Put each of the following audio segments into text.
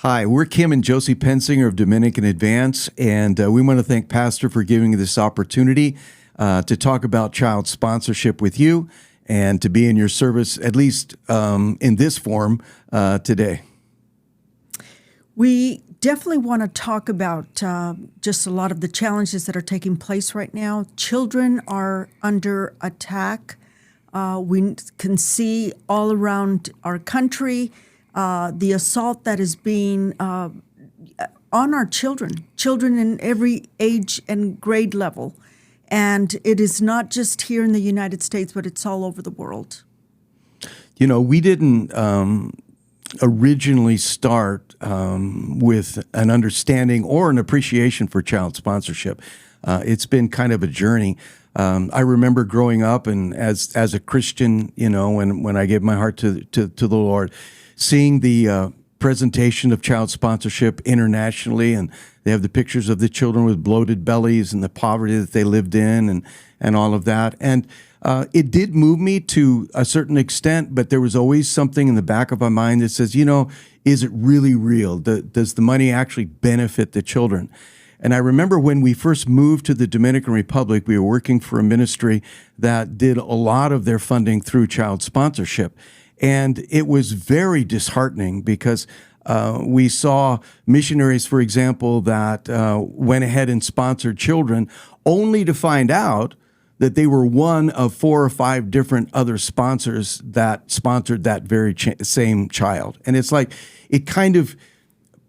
Hi, we're Kim and Josie Pensinger of Dominican Advance, and we want to thank Pastor for giving this opportunity to talk about child sponsorship with you and to be in your service, at least in this form today. We definitely want to talk about just a lot of the challenges that are taking place right now. Children are under attack. We can see all around our country the assault that is being on our children in every age and grade level. And it is not just here in the United States, but it's all over the world. You know, we didn't originally start with an understanding or an appreciation for child sponsorship. It's been kind of a journey. I remember growing up and as a Christian, you know, when I gave my heart to the Lord, seeing the presentation of child sponsorship internationally, and they have the pictures of the children with bloated bellies and the poverty that they lived in and all of that. And it did move me to a certain extent, but there was always something in the back of my mind that says, you know, is it really real? Does the money actually benefit the children? And I remember when we first moved to the Dominican Republic, we were working for a ministry that did a lot of their funding through child sponsorship. And it was very disheartening because we saw missionaries, for example, that went ahead and sponsored children only to find out that they were one of 4 or 5 different other sponsors that sponsored that very same child. And it's like, it kind of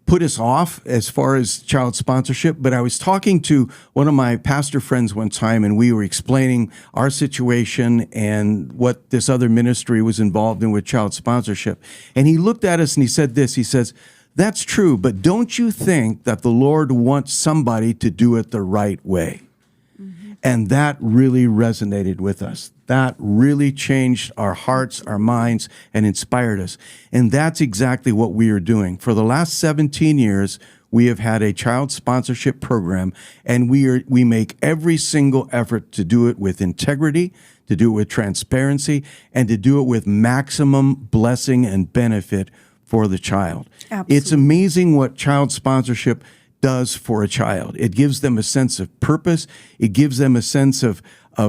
put us off as far as child sponsorship. But I was talking to one of my pastor friends one time, and we were explaining our situation and what this other ministry was involved in with child sponsorship. And he looked at us and he said this, he says, "That's true, but don't you think that the Lord wants somebody to do it the right way?" And that really resonated with us. That really changed our hearts, our minds, and inspired us. And that's exactly what we are doing. For the last 17 years, we have had a child sponsorship program, and we make every single effort to do it with integrity, to do it with transparency, and to do it with maximum blessing and benefit for the child. Absolutely. It's amazing what child sponsorship does for a child. It gives them a sense of purpose. It gives them a sense of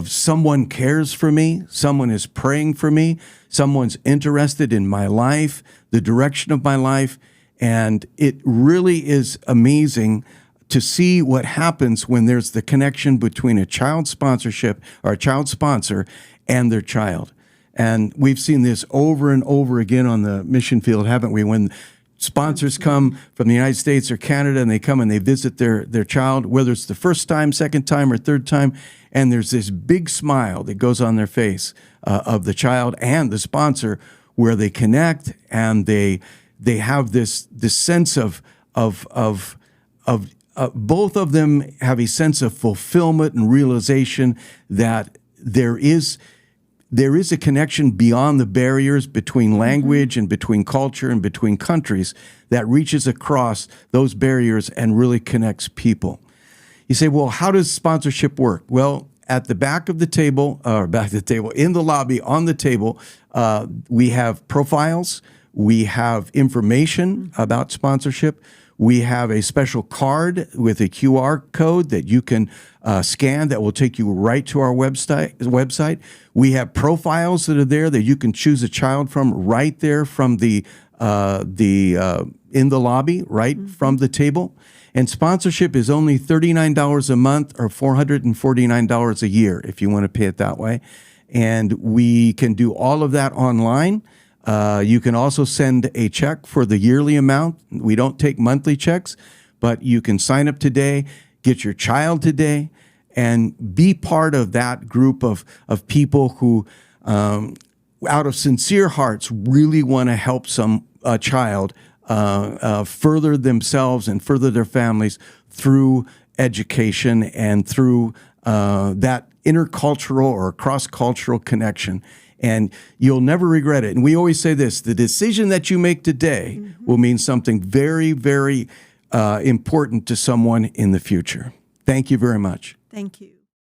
someone cares for me, someone is praying for me, someone's interested in my life, the direction of my life. And it really is amazing to see what happens when there's the connection between a child sponsorship or a child sponsor and their child. And we've seen this over and over again on the mission field, haven't we? When sponsors come from the United States or Canada and they come and they visit their child, whether it's the first time, second time, or third time, and there's this big smile that goes on their face of the child and the sponsor, where they connect and they have this sense of both of them have a sense of fulfillment and realization that there is a connection beyond the barriers between language and between culture and between countries that reaches across those barriers and really connects people. You say, well, how does sponsorship work? Well, at the back of the table, in the lobby, on the table, we have profiles, we have information about sponsorship. We have a special card with a QR code that you can scan that will take you right to our website. We have profiles that are there that you can choose a child from right there from in the lobby, right from the table. And sponsorship is only $39 a month or $449 a year if you want to pay it that way. And we can do all of that online. You can also send a check for the yearly amount. We don't take monthly checks, but you can sign up today, get your child today, and be part of that group of people who, out of sincere hearts, really want to help a child further themselves and further their families through education and through that intercultural or cross-cultural connection. And you'll never regret it. And we always say this, the decision that you make today will mean something very, very important to someone in the future. Thank you very much. Thank you.